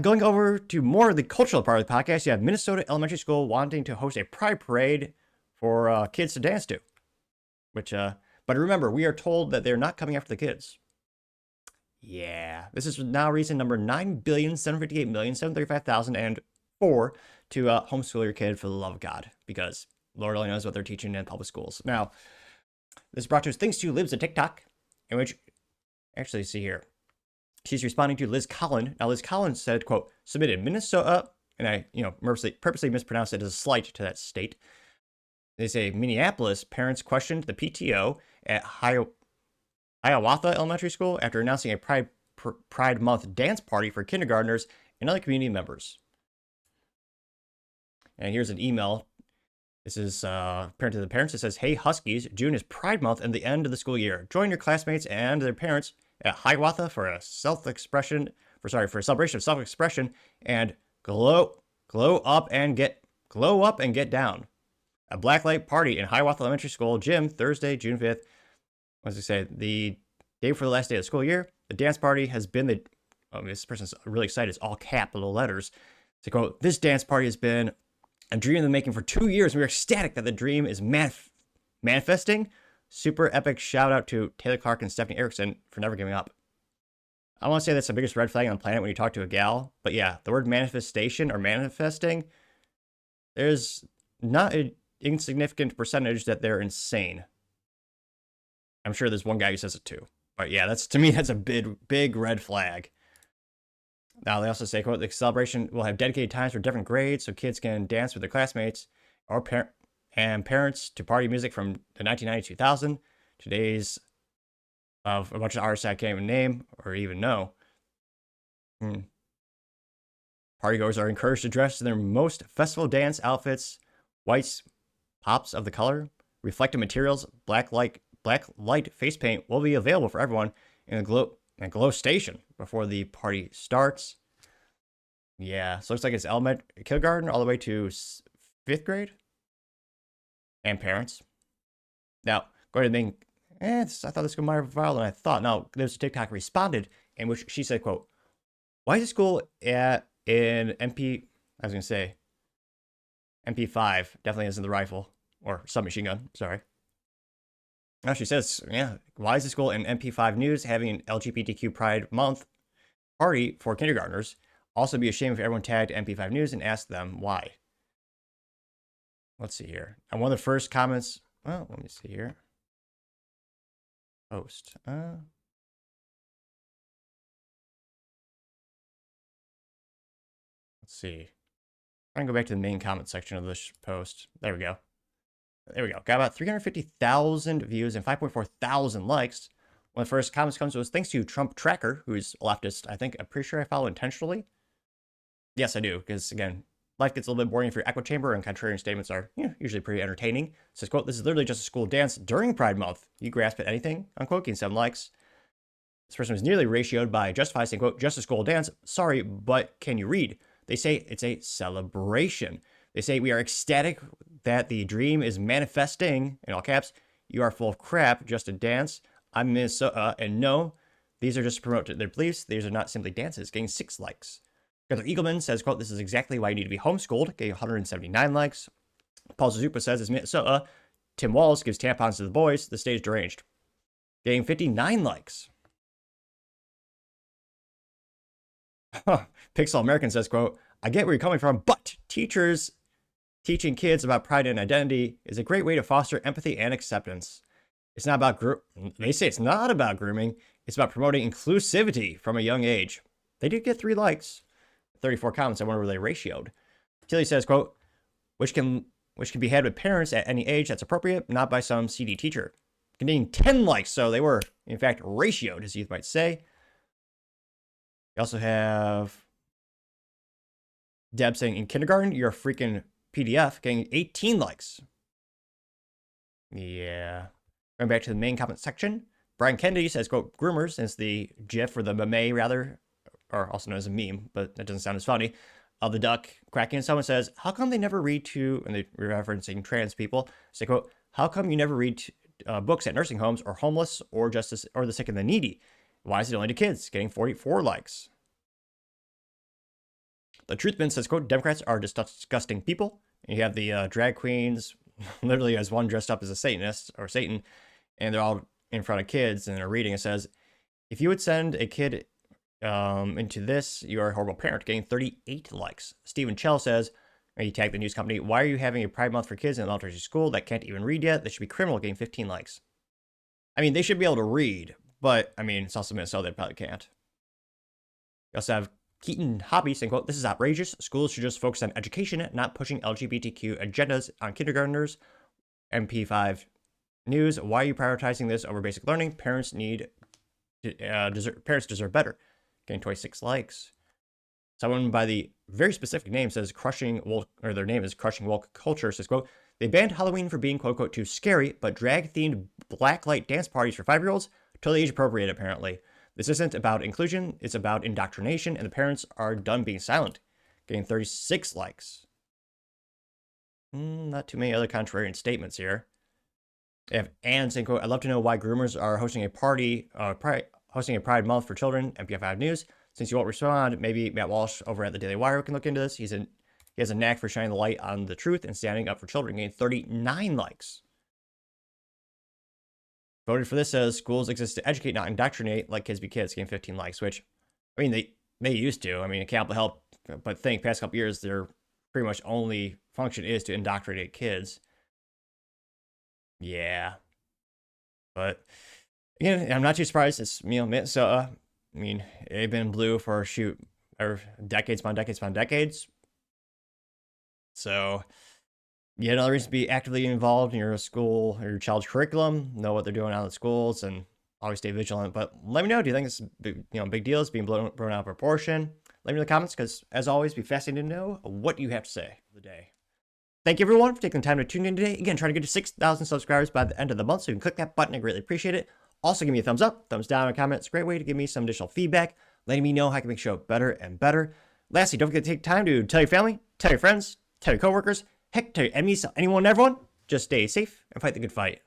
Going over to more of the cultural part of the podcast, you have Minnesota Elementary School wanting to host a pride parade for kids to dance to. But remember, we are told that they're not coming after the kids. Yeah, this is now reason number 9,758,735,004 to homeschool your kid for the love of God, because Lord only knows what they're teaching in public schools. Now, this is brought to us thanks to Libs of TikTok, in which, actually, see here. She's responding to Liz Collin. Now, Liz Collin said, quote, submitted Minnesota, and I, purposely mispronounced it as a slight to that state. They say Minneapolis parents questioned the PTO at Hiawatha Elementary School after announcing a Pride Month dance party for kindergartners and other community members. And here's an email. This is parent to the parents. It says, hey, Huskies, June is Pride Month and the end of the school year. Join your classmates and their parents at Hiawatha for a celebration of self-expression and glow up and get down. A blacklight party in Hiawatha Elementary School gym Thursday, June 5th. As I say, the day before the last day of the school year. The dance party has been this person's really excited. It's all capital letters. To quote, this dance party has been a dream in the making for 2 years. We are ecstatic that the dream is manifesting. Super epic shout out to Taylor Clark and Stephanie Erickson for never giving up. I want to say that's the biggest red flag on the planet when you talk to a gal. But yeah, the word manifestation or manifesting, there's not an insignificant percentage that they're insane. I'm sure there's one guy who says it too. But yeah, to me, that's a big red flag. Now, they also say, quote, the celebration will have dedicated times for different grades so kids can dance with their classmates or parents to party music from the 1990-2000. Today's of a bunch of artists I can't even name or even know. Partygoers are encouraged to dress in their most festival dance outfits, whites, pops of the color, reflective materials, black light face paint will be available for everyone in a glow station before the party starts. Yeah, so it looks like it's kindergarten all the way to 5th grade. And parents. Now, going to the main, I thought this was more viral than I thought. Now, there's a TikTok responded in which she said, quote, why is the school in MP5, definitely isn't the rifle, or submachine gun, sorry. Now she says, yeah, why is the school in MP5 News having an LGBTQ Pride Month party for kindergartners? Also be ashamed if everyone tagged MP5 News and asked them why. Let's see here. And one of the first comments, well, let me see here. Post. Let's see. I'm going to go back to the main comment section of this post. There we go. Got about 350,000 views and 5.4 thousand likes. One of the first comments comes was thanks to Trump Tracker, who's a leftist. I'm pretty sure I follow intentionally. Yes, I do, because again, life gets a little bit boring if you're echo chamber, and contrarian statements are usually pretty entertaining. It says, quote, this is literally just a school dance during Pride Month. You grasp at anything, unquote, getting 7 likes. This person was nearly ratioed by Justify saying, quote, just a school dance. Sorry, but can you read? They say it's a celebration. They say we are ecstatic that the dream is manifesting, in all caps. You are full of crap, just a dance. I'm Minnesota, and no, these are just to promote their beliefs. These are not simply dances, getting 6 likes. Heather Eagleman says, quote, this is exactly why you need to be homeschooled, getting 179 likes. Paul Suzupa says, it's Minnesota. Tim Walls gives tampons to the boys. The state is deranged, getting 59 likes. Pixel American says, quote, I get where you're coming from, but teachers teaching kids about pride and identity is a great way to foster empathy and acceptance. It's not about they say it's not about grooming. It's about promoting inclusivity from a young age. They did get 3 likes. 34 comments. I wonder where they ratioed. Tilly says, quote, which can be had with parents at any age that's appropriate, not by some CD teacher. Containing 10 likes, so they were, in fact, ratioed, as you might say. We also have Deb saying, in kindergarten, you're a freaking PDF, getting 18 likes. Yeah. Going back to the main comment section, Brian Kennedy says, quote, groomers, is the GIF, or the meme, rather, or also known as a meme, but that doesn't sound as funny, of the duck cracking. Someone says, how come they never read to, and they're referencing trans people, say, quote, how come you never read books at nursing homes or homeless or justice or the sick and the needy? Why is it only to kids? Getting 44 likes. The Truth Bin says, quote, Democrats are disgusting people. And you have the drag queens, literally as one dressed up as a Satanist or Satan, and they're all in front of kids and they're reading. It says, if you would send a kid into this, you are a horrible parent, getting 38 likes. Stephen Chell says, he tagged the news company, why are you having a Pride Month for kids in an elementary school that can't even read yet? They should be criminal, getting 15 likes. I mean, they should be able to read, but I mean, it's also Minnesota, they probably can't. You also have Keaton Hobby saying, quote, this is outrageous. Schools should just focus on education, not pushing LGBTQ agendas on kindergartners. MP5 News, why are you prioritizing this over basic learning? Parents deserve better. Getting 26 likes. Someone by the very specific name says Crushing Woke, or their name is Crushing Woke Culture, says, quote, they banned Halloween for being, quote, unquote, too scary, but drag-themed blacklight dance parties for 5-year-olds? Totally age-appropriate, apparently. This isn't about inclusion, it's about indoctrination, and the parents are done being silent. Getting 36 likes. Not too many other contrarian statements here. They have Anne saying, quote, I'd love to know why groomers are hosting a party, hosting a Pride Month for children. MPF5 News. Since you won't respond, maybe Matt Walsh over at the Daily Wire can look into this. He has a knack for shining the light on the truth and standing up for children. Getting 39 likes. Voted for this says schools exist to educate, not indoctrinate, like kids be kids. Getting 15 likes, which, I mean, they used to. I mean, it can't help but think past couple years their pretty much only function is to indoctrinate kids. Yeah. But again, I'm not too surprised. It's, Minnesota. I mean, they've been blue for decades upon decades upon decades. So, yet another reason to be actively involved in your school or your child's curriculum, know what they're doing out in the schools, and always stay vigilant. But let me know, do you think this is big deal? It's being blown out of proportion? Let me know in the comments, because as always, be fascinating to know what you have to say for the day. Thank you, everyone, for taking the time to tune in today. Again, trying to get to 6,000 subscribers by the end of the month, so you can click that button. I greatly appreciate it. Also, give me a thumbs up, thumbs down, and comment. It's a great way to give me some additional feedback, letting me know how I can make the show better and better. Lastly, don't forget to take time to tell your family, tell your friends, tell your coworkers, heck, tell your enemies, anyone and everyone. Just stay safe and fight the good fight.